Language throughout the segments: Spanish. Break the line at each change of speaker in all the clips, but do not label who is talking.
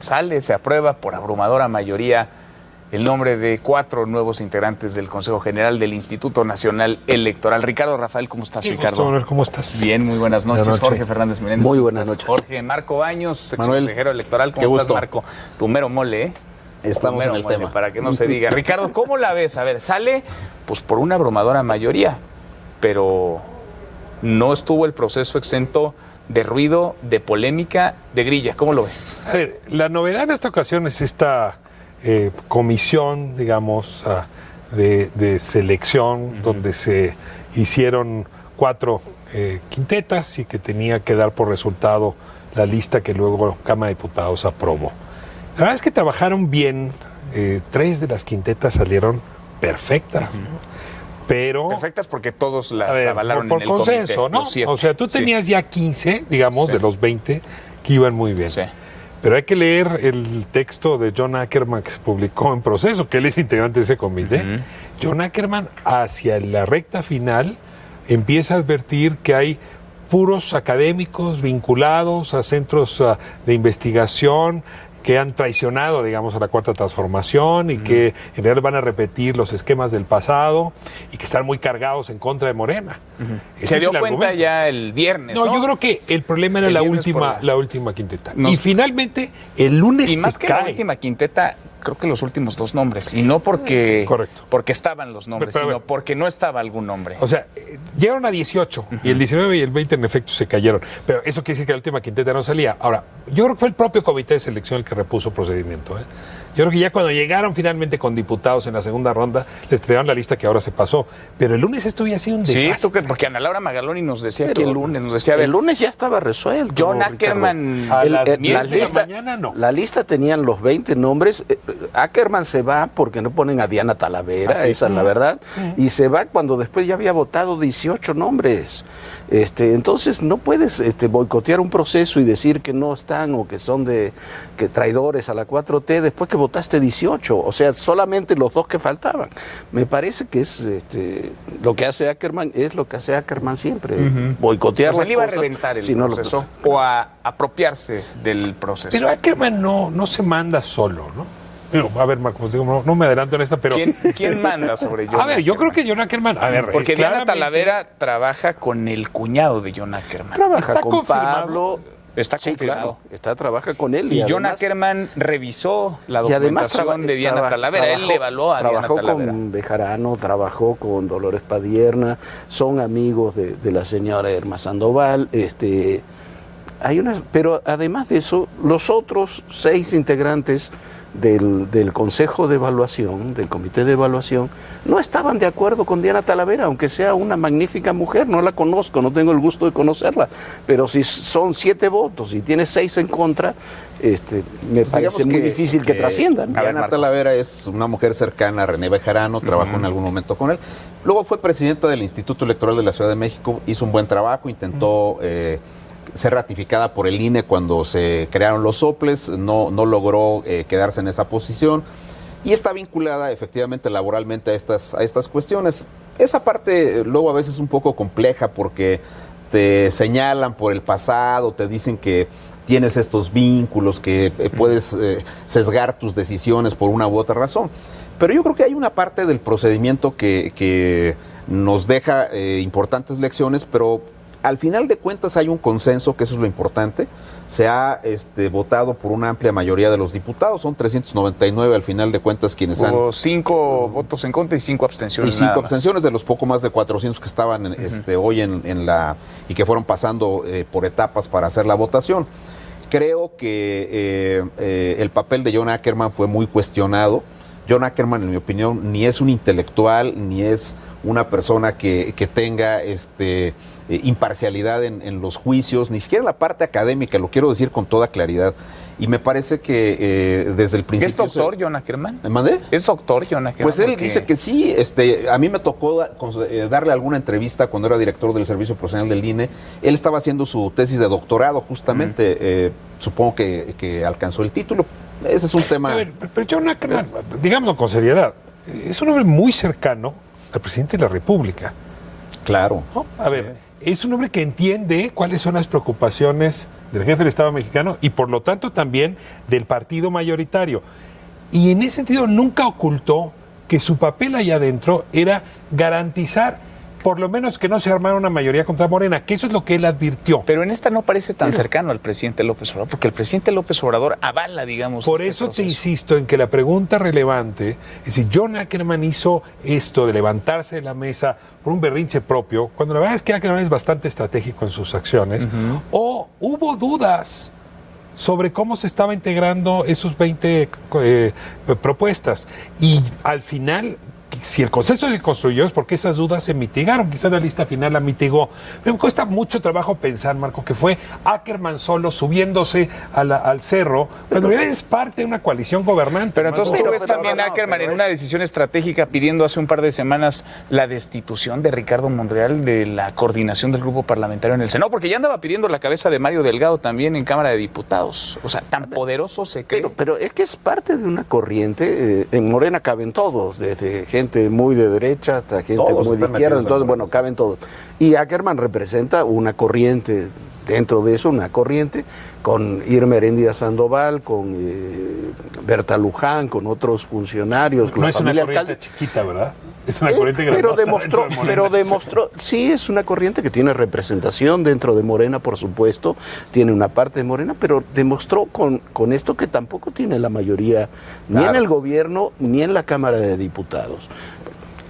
Sale, se aprueba por abrumadora mayoría el nombre de 4 nuevos integrantes del Consejo General del Instituto Nacional Electoral. Ricardo Rafael, ¿cómo estás, Ricardo?
Manuel, ¿cómo estás?
Bien, muy buenas noches.
Buenas noches.
Jorge Fernández Menéndez.
Muy buenas noches.
Jorge, Marco Baños,
Manuel,
consejero electoral. ¿Cómo estás, Marco? Tu mero mole, ¿eh?
Estamos en el
mole,
tema.
Para que no se diga. Ricardo, ¿cómo la ves? A ver, sale pues por una abrumadora mayoría, pero no estuvo el proceso exento de ruido, de polémica, de grilla. ¿Cómo lo ves?
A ver, la novedad en esta ocasión es esta comisión, digamos, de selección, donde se hicieron 4 quintetas y que tenía que dar por resultado la lista que luego la Cámara de Diputados aprobó. La verdad es que trabajaron bien, 3 de las quintetas salieron perfectas. Pero,
perfectas porque todos las avalaron
por
en el
consenso,
comité,
¿no? O sea, tú tenías ya 15, digamos, de los 20 que iban muy bien.
Sí.
Pero hay que leer el texto de John Ackerman que se publicó en Proceso, que él es integrante de ese comité. John Ackerman, hacia la recta final, empieza a advertir que hay puros académicos vinculados a centros de investigación que han traicionado, digamos, a la Cuarta Transformación y que en realidad van a repetir los esquemas del pasado y que están muy cargados en contra de Morena.
Se dio cuenta ya el viernes, ¿no?
Yo creo que el problema era la última quinteta. Y finalmente, el lunes
y más
se
que
cae.
la última quinteta, creo que los últimos 2 nombres. Y no porque,
correcto,
porque estaban los nombres, sino porque no estaba algún nombre.
O sea, llegaron a 18 y el 19 y el 20 en efecto se cayeron. Pero eso quiere decir que la última quinteta no salía. Ahora, yo creo que fue el propio comité de selección el que repuso procedimiento. Yo creo que ya cuando llegaron finalmente con diputados en la segunda ronda, les trajeron la lista que ahora se pasó. Pero el lunes esto había sido un desastre.
Sí, porque Ana Laura Magaloni nos decía
pero
que el lunes, nos decía...
el lunes ya estaba resuelto.
John Ackerman...
La lista tenían los 20 nombres. Ackerman se va porque no ponen a Diana Talavera, esa es la verdad. Y se va cuando después ya había votado 18 nombres. Entonces no puedes boicotear un proceso y decir que no están o que son que traidores a la 4T después que votaste 18, o sea, solamente los 2 que faltaban. Me parece que es lo que hace Ackerman, es lo que hace Ackerman siempre, boicotear las
él iba
cosas,
a reventar el
si no
proceso o a apropiarse del proceso.
Pero Ackerman no se manda solo, ¿no? A ver, Marco, no me adelanto en esta, pero...
¿Quién manda sobre John Ackerman?
Yo creo que John Ackerman...
porque Diana Talavera trabaja con el cuñado de John Ackerman.
Trabaja con Pablo...
Está confirmado.
Claro, trabaja con él.
Y John Ackerman revisó la documentación de Diana Talavera. Él le evaluó a Diana Talavera.
Trabajó con Bejarano, trabajó con Dolores Padierna, son amigos de la señora Irma Sandoval. Pero además de eso, los otros 6 integrantes del Consejo de Evaluación, del Comité de Evaluación, no estaban de acuerdo con Diana Talavera, aunque sea una magnífica mujer. No la conozco, no tengo el gusto de conocerla, pero si son 7 votos y tiene 6 en contra, me parece muy difícil que trasciendan.
Diana Talavera es una mujer cercana a René Bejarano, trabajó en algún momento con él. Luego fue presidenta del Instituto Electoral de la Ciudad de México, hizo un buen trabajo, intentó... ser ratificada por el INE cuando se crearon los soples, no logró quedarse en esa posición y está vinculada efectivamente laboralmente a estas cuestiones. Esa parte luego a veces es un poco compleja porque te señalan por el pasado, te dicen que tienes estos vínculos, que puedes sesgar tus decisiones por una u otra razón. Pero yo creo que hay una parte del procedimiento que nos deja importantes lecciones, pero al final de cuentas hay un consenso, que eso es lo importante. Se ha votado por una amplia mayoría de los diputados, son 399 al final de cuentas quienes han...
Hubo 5 votos en contra y 5 abstenciones.
Y 5 abstenciones de los poco más de 400 que estaban hoy en la... y que fueron pasando por etapas para hacer la votación. Creo que el papel de John Ackerman fue muy cuestionado. John Ackerman, en mi opinión, ni es un intelectual, ni es una persona que tenga imparcialidad en los juicios, ni siquiera en la parte académica, lo quiero decir con toda claridad. Y me parece que desde el principio...
¿Es doctor John Ackerman?
¿Me mandé?
¿Es doctor John Ackerman?
Pues él dice que sí. A mí me tocó darle alguna entrevista cuando era director del Servicio Profesional del INE. Él estaba haciendo su tesis de doctorado justamente. Supongo que alcanzó el título. Ese es un tema...
Pero John Ackerman, digámoslo con seriedad, es un hombre muy cercano al presidente de la República.
Claro.
¿No? A ver, es un hombre que entiende cuáles son las preocupaciones del jefe del Estado mexicano y por lo tanto también del partido mayoritario. Y en ese sentido nunca ocultó que su papel allá adentro era garantizar por lo menos que no se armara una mayoría contra Morena, que eso es lo que él advirtió.
Pero en esta no parece tan cercano al presidente López Obrador, porque el presidente López Obrador avala, digamos.
Por eso te insisto en que la pregunta relevante es si John Ackerman hizo esto de levantarse de la mesa por un berrinche propio, cuando la verdad es que Ackerman es bastante estratégico en sus acciones, o hubo dudas sobre cómo se estaba integrando esos 20 propuestas. Y al final, si el consenso se construyó es porque esas dudas se mitigaron, quizás la lista final la mitigó. Pero me cuesta mucho trabajo pensar, Marco, que fue Ackerman solo subiéndose al cerro, cuando él es parte de una coalición gobernante.
Pero entonces tú ves también a Ackerman en una decisión estratégica pidiendo hace un par de semanas la destitución de Ricardo Monreal de la coordinación del grupo parlamentario en el Senado, porque ya andaba pidiendo la cabeza de Mario Delgado también en Cámara de Diputados. O sea, tan poderoso se cree.
Pero es que es parte de una corriente, en Morena caben todos, desde gente muy de derecha hasta gente todos muy de izquierda, entonces bueno, caben todos. Y Ackerman representa una corriente, dentro de eso una corriente, con Irma Heréndira Sandoval, con Berta Luján, con otros funcionarios, con
no
la
es
familia
una corriente
alcalde.
Chiquita, ¿verdad? Es una corriente
pero demostró, sí, es una corriente que tiene representación dentro de Morena, por supuesto, tiene una parte de Morena, pero demostró con esto que tampoco tiene la mayoría, ni en el gobierno, ni en la Cámara de Diputados.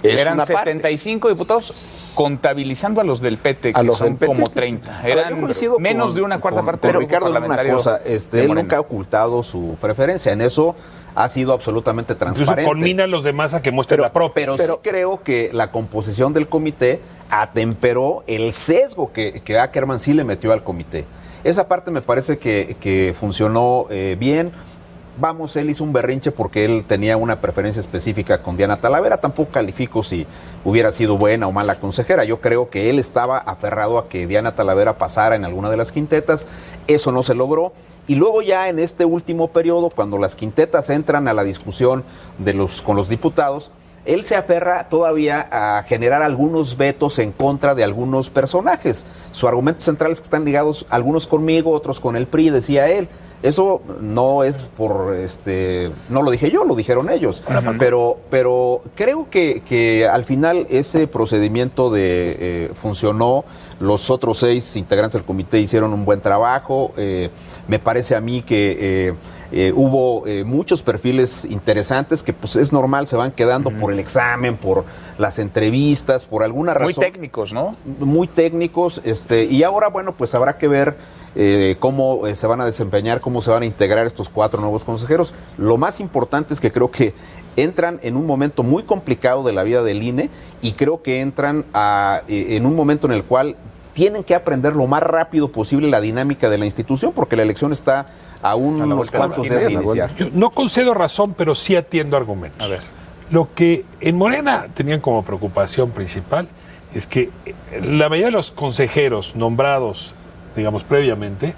Eran 75 diputados contabilizando a los del PT, que son como 30. Eran menos de una cuarta parte
del Ricardo, una cosa, él nunca ha ocultado su preferencia, en eso ha sido absolutamente transparente.
Incluso conmina a los demás a que muestren la propia.
Pero sí creo que la composición del comité atemperó el sesgo que Ackerman sí le metió al comité. Esa parte me parece que funcionó bien. Vamos, él hizo un berrinche porque él tenía una preferencia específica con Diana Talavera. Tampoco califico si hubiera sido buena o mala consejera. Yo creo que él estaba aferrado a que Diana Talavera pasara en alguna de las quintetas. Eso no se logró. Y luego ya en este último periodo, cuando las quintetas entran a la discusión con los diputados, él se aferra todavía a generar algunos vetos en contra de algunos personajes. Su argumento central es que están ligados algunos conmigo, otros con el PRI, decía él. Eso no es no lo dije yo, lo dijeron ellos. Pero creo que al final ese procedimiento funcionó. Los otros 6 integrantes del comité hicieron un buen trabajo. Me parece a mí que hubo muchos perfiles interesantes que pues es normal, se van quedando por el examen, por las entrevistas, por alguna razón.
Muy técnicos, ¿no?
Muy técnicos. Y ahora, bueno, pues habrá que ver cómo se van a desempeñar, cómo se van a integrar estos 4 nuevos consejeros. Lo más importante es que creo que entran en un momento muy complicado de la vida del INE y creo que entran en un momento en el cual tienen que aprender lo más rápido posible la dinámica de la institución, porque la elección está a unos cuantos días de iniciar.
Yo no concedo razón, pero sí atiendo argumentos.
A ver.
Lo que en Morena tenían como preocupación principal es que la mayoría de los consejeros nombrados, digamos, previamente,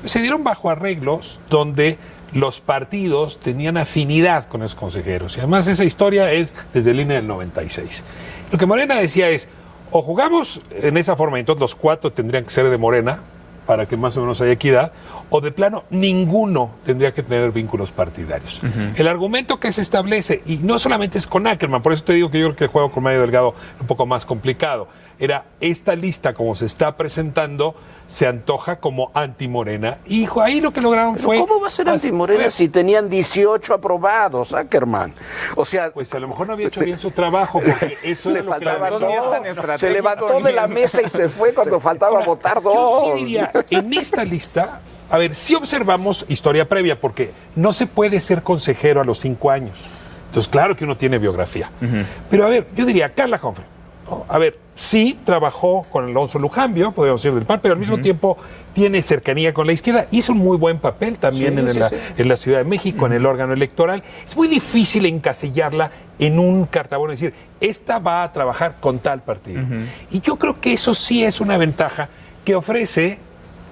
se dieron bajo arreglos donde los partidos tenían afinidad con esos consejeros. Y además esa historia es desde el INE del 96. Lo que Morena decía es, o jugamos en esa forma, entonces los 4 tendrían que ser de Morena, para que más o menos haya equidad, o de plano ninguno tendría que tener vínculos partidarios. El argumento que se establece, y no solamente es con Ackerman, por eso te digo que yo creo que el juego con Mario Delgado es un poco más complicado, era esta lista como se está presentando, se antoja como anti-Morena. Y ahí lo que lograron fue...
¿Cómo va a ser anti-Morena si tenían 18 aprobados, Ackerman? O sea...
Pues a lo mejor no había hecho bien su trabajo, porque eso
le faltaba lo que se levantó de la mesa y se fue cuando faltaba votar 2.
Yo sí diría, en esta lista, a ver, sí observamos historia previa, porque no se puede ser consejero a los 5 años. Entonces, claro que uno tiene biografía. Pero a ver, yo diría, Carla Humphrey, a ver, sí trabajó con Alonso Lujambio, podríamos decir del PAN, pero al mismo tiempo tiene cercanía con la izquierda, hizo un muy buen papel también en la Ciudad de México, en el órgano electoral. Es muy difícil encasillarla en un cartabono y decir, esta va a trabajar con tal partido. Y yo creo que eso sí es una ventaja que ofrece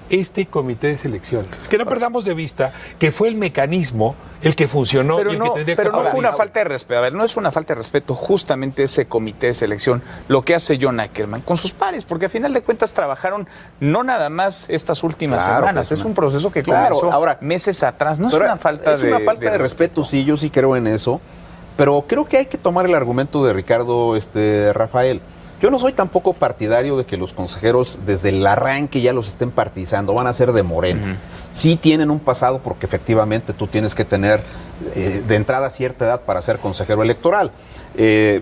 este comité de selección. Que no perdamos de vista que fue el mecanismo el que funcionó
pero
y el
no,
que tendría
pero
que
no fue una falta de respeto. A ver, no es una falta de respeto justamente ese comité de selección, lo que hace John Ackerman con sus pares, porque a final de cuentas trabajaron no nada más estas últimas semanas, es un proceso que comenzó ahora, meses atrás. No es una falta
de respeto, sí, yo sí creo en eso, pero creo que hay que tomar el argumento de Ricardo Rafael. Yo no soy tampoco partidario de que los consejeros desde el arranque ya los estén partizando, van a ser de Morena. Sí tienen un pasado porque efectivamente tú tienes que tener de entrada cierta edad para ser consejero electoral.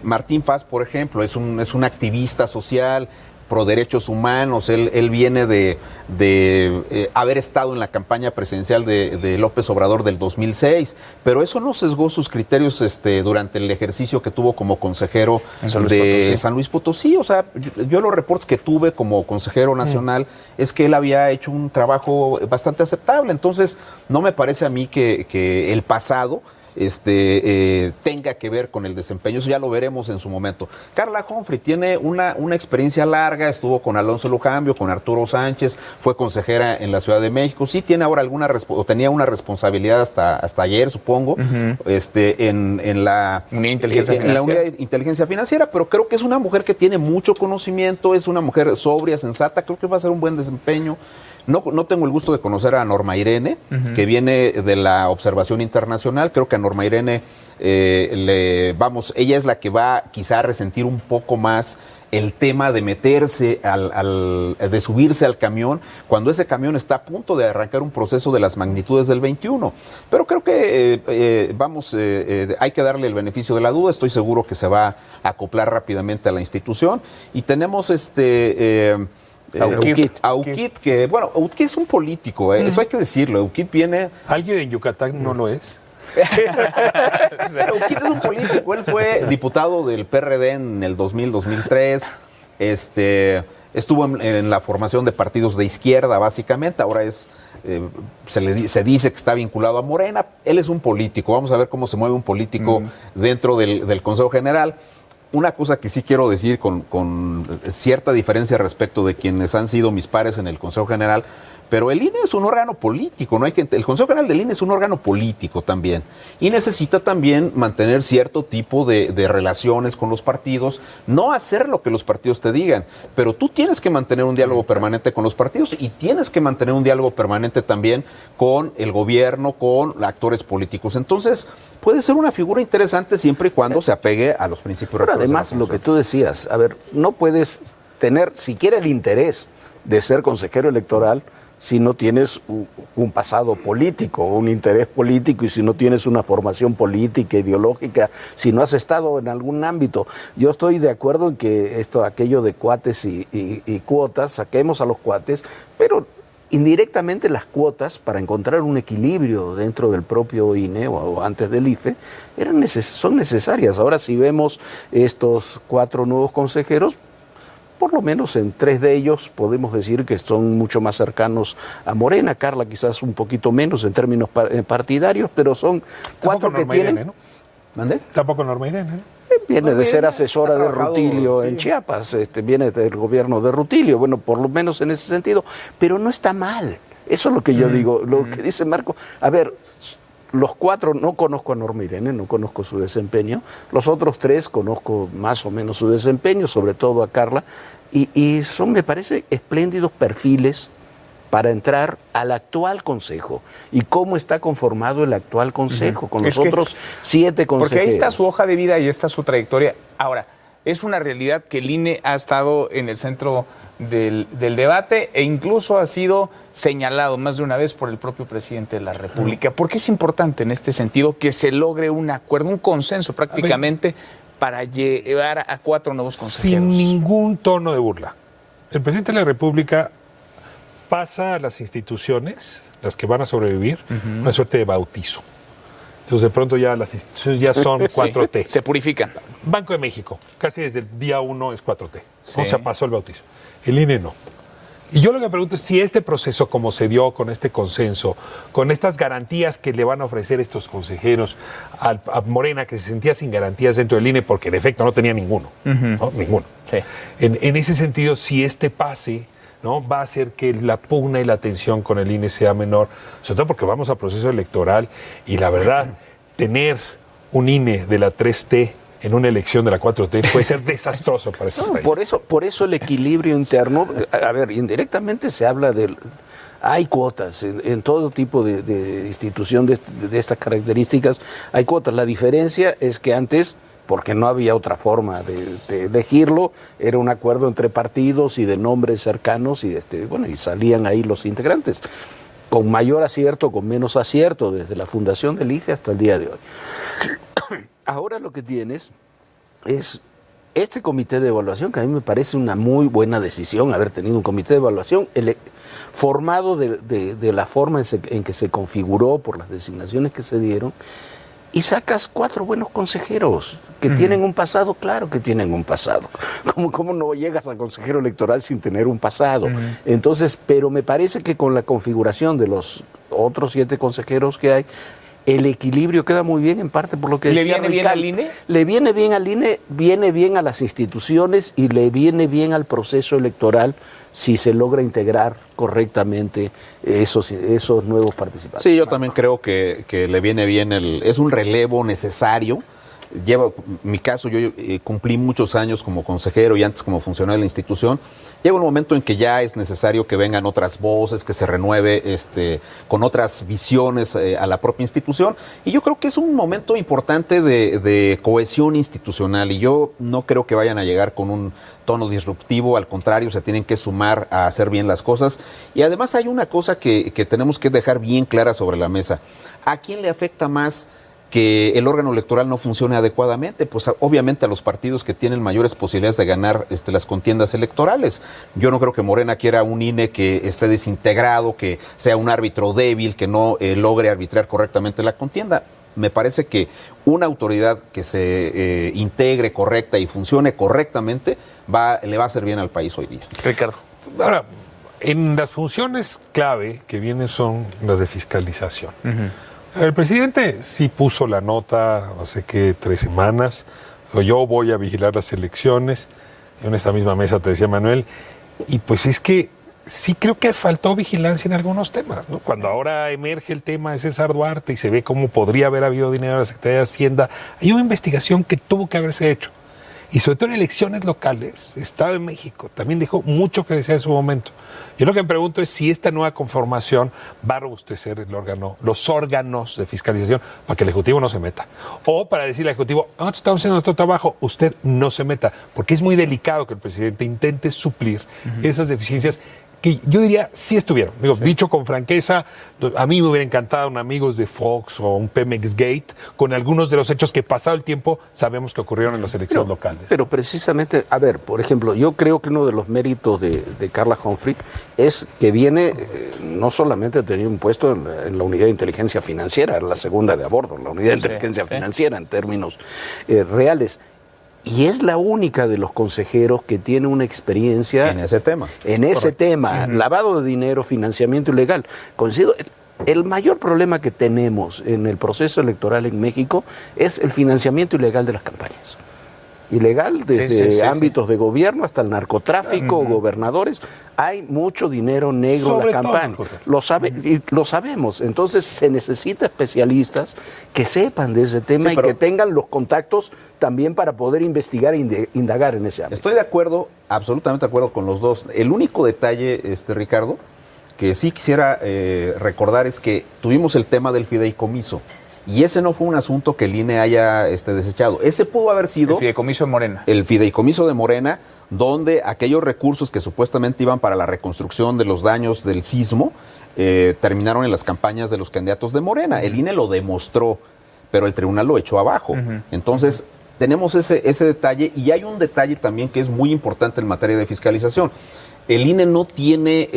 Martín Faz, por ejemplo, es un activista social, pro derechos humanos, él viene de haber estado en la campaña presidencial de López Obrador del 2006, pero eso no sesgó sus criterios durante el ejercicio que tuvo como consejero de San Luis Potosí. O sea, yo los reportes que tuve como consejero nacional es que él había hecho un trabajo bastante aceptable, entonces no me parece a mí que el pasado tenga que ver con el desempeño, eso ya lo veremos en su momento. Carla Humphrey tiene una experiencia larga, estuvo con Alonso Lujambio, con Arturo Sánchez, fue consejera en la Ciudad de México, sí tiene ahora tenía una responsabilidad hasta ayer, supongo, en la unidad de inteligencia financiera, pero creo que es una mujer que tiene mucho conocimiento, es una mujer sobria, sensata, creo que va a ser un buen desempeño. No tengo el gusto de conocer a Norma Irene, que viene de la observación internacional. Creo que a Norma Irene, ella es la que va quizá a resentir un poco más el tema de meterse, de subirse al camión, cuando ese camión está a punto de arrancar un proceso de las magnitudes del 21. Pero creo que, hay que darle el beneficio de la duda. Estoy seguro que se va a acoplar rápidamente a la institución. Y tenemos Aukit, que, bueno, Aukit es un político, eso hay que decirlo. Aukit viene...
¿Alguien en Yucatán no lo es?
Aukit es un político, él fue diputado del PRD en el 2000-2003, estuvo en la formación de partidos de izquierda, básicamente, ahora se dice que está vinculado a Morena. Él es un político, vamos a ver cómo se mueve un político dentro del Consejo General. Una cosa que sí quiero decir con cierta diferencia respecto de quienes han sido mis pares en el Consejo General, pero el INE es un órgano político, el Consejo General del INE es un órgano político también, y necesita también mantener cierto tipo de relaciones con los partidos, no hacer lo que los partidos te digan, pero tú tienes que mantener un diálogo permanente con los partidos y tienes que mantener un diálogo permanente también con el gobierno, con actores políticos. Entonces, puede ser una figura interesante siempre y cuando se apegue a los principios rectores.
Además, lo que tú decías, a ver, no puedes tener siquiera el interés de ser consejero electoral si no tienes un pasado político, un interés político, y si no tienes una formación política, ideológica, si no has estado en algún ámbito. Yo estoy de acuerdo en que aquello de cuates y cuotas, saquemos a los cuates, pero indirectamente las cuotas, para encontrar un equilibrio dentro del propio INE o antes del IFE, son necesarias. Ahora, si vemos estos 4 nuevos consejeros, por lo menos en 3 de ellos podemos decir que son mucho más cercanos a Morena. Carla quizás un poquito menos en términos partidarios, pero son 4 que tienen...
Irene, ¿no? ¿Mande? Tampoco Norma Irene, ¿no?
Viene de ser asesora de Rutilio en Chiapas, viene del gobierno de Rutilio, bueno, por lo menos en ese sentido, pero no está mal. Eso es lo que yo digo, lo que dice Marco. A ver, los 4, no conozco a Norma Irene, no conozco su desempeño. Los otros 3 conozco más o menos su desempeño, sobre todo a Carla, y son, me parece, espléndidos perfiles para entrar al actual Consejo. ¿Y cómo está conformado el actual Consejo? Con los otros 7 consejeros.
Porque ahí está su hoja de vida y está su trayectoria. Ahora, es una realidad que el INE ha estado en el centro del debate e incluso ha sido señalado más de una vez por el propio presidente de la República. ¿Por qué es importante en este sentido que se logre un acuerdo, un consenso prácticamente para llevar a 4 nuevos consejeros?
Sin ningún tono de burla. El presidente de la República pasa a las instituciones, las que van a sobrevivir, una suerte de bautizo. Entonces, de pronto ya las instituciones ya son 4T.
Se purifican.
Banco de México, casi desde el día 1 es 4T. Sí. O sea, pasó el bautizo. El INE no. Y yo lo que me pregunto es si este proceso, como se dio con este consenso, con estas garantías que le van a ofrecer estos consejeros a Morena, que se sentía sin garantías dentro del INE, porque en efecto no tenía ninguno. ¿No? Ninguno.
Sí.
En ese sentido, si este pase ¿no? Va a hacer que la pugna y la tensión con el INE sea menor, sobre todo porque vamos a proceso electoral y la verdad, tener un INE de la 3T en una elección de la 4T puede ser desastroso para este país.
Por eso el equilibrio interno, a ver, indirectamente se habla de... Hay cuotas en todo tipo de institución de estas características, hay cuotas. La diferencia es que antes, porque no había otra forma de elegirlo, era un acuerdo entre partidos y de nombres cercanos y salían ahí los integrantes, con mayor acierto, con menos acierto, desde la fundación del IFE hasta el día de hoy. Ahora lo que tienes es este comité de evaluación, que a mí me parece una muy buena decisión haber tenido un comité de evaluación formado de la forma en que se configuró por las designaciones que se dieron, y sacas 4 buenos consejeros que tienen un pasado, claro que tienen un pasado. ¿Cómo no llegas a consejero electoral sin tener un pasado? Entonces, pero me parece que con la configuración de los otros 7 consejeros que hay, el equilibrio queda muy bien, en parte por lo que
¿Le
decía
viene bien al INE?
Le viene bien al INE, viene bien a las instituciones y le viene bien al proceso electoral si se logra integrar correctamente esos nuevos participantes.
Sí, yo también creo que le viene bien, es un relevo necesario. Mi caso, yo cumplí muchos años como consejero y antes como funcionario de la institución. Llega un momento en que ya es necesario que vengan otras voces, que se renueve con otras visiones a la propia institución. Y yo creo que es un momento importante de cohesión institucional. Y yo no creo que vayan a llegar con un tono disruptivo. Al contrario, se tienen que sumar a hacer bien las cosas. Y además hay una cosa que tenemos que dejar bien clara sobre la mesa. ¿A quién le afecta más que el órgano electoral no funcione adecuadamente? Pues obviamente a los partidos que tienen mayores posibilidades de ganar las contiendas electorales. Yo no creo que Morena quiera un INE que esté desintegrado, que sea un árbitro débil, que no logre arbitrar correctamente la contienda. Me parece que una autoridad que se integre correcta y funcione correctamente le va a hacer bien al país hoy día.
Ricardo.
Ahora, en las funciones clave que vienen son las de fiscalización. El presidente sí puso la nota hace 3 semanas, yo voy a vigilar las elecciones, en esta misma mesa te decía Manuel, y pues es que sí creo que faltó vigilancia en algunos temas, ¿no? Cuando ahora emerge el tema de César Duarte y se ve cómo podría haber habido dinero de la Secretaría de Hacienda, hay una investigación que tuvo que haberse hecho. Y sobre todo en elecciones locales, Estado de México también dejó mucho que desear en su momento. Yo lo que me pregunto es si esta nueva conformación va a robustecer los órganos de fiscalización para que el Ejecutivo no se meta. O para decirle al Ejecutivo, nosotros estamos haciendo nuestro trabajo, usted no se meta. Porque es muy delicado que el presidente intente suplir esas deficiencias que yo diría sí estuvieron. Dicho con franqueza, a mí me hubiera encantado un Amigos de Fox o un Pemex Gate con algunos de los hechos que pasado el tiempo sabemos que ocurrieron en las elecciones locales.
Pero precisamente, a ver, por ejemplo, yo creo que uno de los méritos de Carla Humphrey es que viene no solamente a tener un puesto en la unidad de inteligencia financiera, la segunda de a bordo, la unidad de inteligencia financiera en términos reales. Y es la única de los consejeros que tiene una experiencia
en ese tema.
Lavado de dinero, financiamiento ilegal. Coincido, el mayor problema que tenemos en el proceso electoral en México es el financiamiento ilegal de las campañas. Ilegal desde ámbitos de gobierno hasta el narcotráfico, gobernadores. Hay mucho dinero negro en las campañas. Lo sabemos. Entonces se necesita especialistas que sepan de ese tema y que tengan los contactos también para poder investigar e indagar en ese ámbito.
Estoy de acuerdo, absolutamente de acuerdo con los dos. El único detalle, Ricardo, que sí quisiera recordar es que tuvimos el tema del fideicomiso. Y ese no fue un asunto que el INE haya desechado. Ese pudo haber sido...
El fideicomiso de Morena.
El fideicomiso de Morena, donde aquellos recursos que supuestamente iban para la reconstrucción de los daños del sismo terminaron en las campañas de los candidatos de Morena. El INE lo demostró, pero el tribunal lo echó abajo. Entonces, tenemos ese detalle, y hay un detalle también que es muy importante en materia de fiscalización. El INE no tiene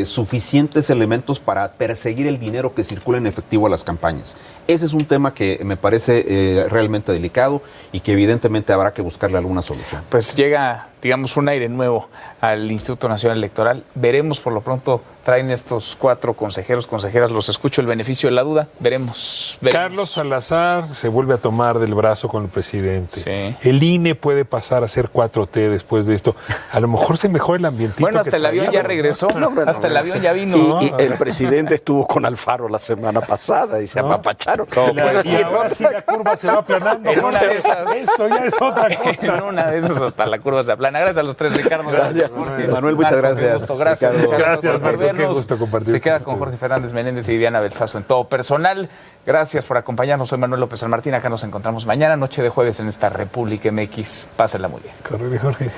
suficientes elementos para perseguir el dinero que circula en efectivo a las campañas. Ese es un tema que me parece realmente delicado y que evidentemente habrá que buscarle alguna solución.
Pues llega digamos, un aire nuevo al Instituto Nacional Electoral. Veremos, por lo pronto traen estos 4 consejeros, consejeras, los escucho, el beneficio de la duda, veremos.
Carlos Salazar se vuelve a tomar del brazo con el presidente.
Sí.
El INE puede pasar a ser 4T después de esto. A lo mejor se mejora el ambientito.
Bueno, hasta el avión ya regresó, hasta el avión ya vino.
Y el presidente estuvo con Alfaro la semana pasada y se apapacharon.
Y ahora sí la curva se va aplanando.
En una de esas,
esto ya es otra cosa.
En una de esas hasta la curva se aplana. Gracias a los 3, Ricardo. Gracias.
Manuel, muchas gracias.
Gusto, gracias.
Gracias, Marco. Qué gusto compartir.
Se queda con Jorge Fernández Menéndez y Viviana Belsazo en Todo Personal. Gracias por acompañarnos. Soy Manuel López San Martín. Acá nos encontramos mañana, noche de jueves, en esta República MX. Pásenla muy bien.
Corre, Jorge.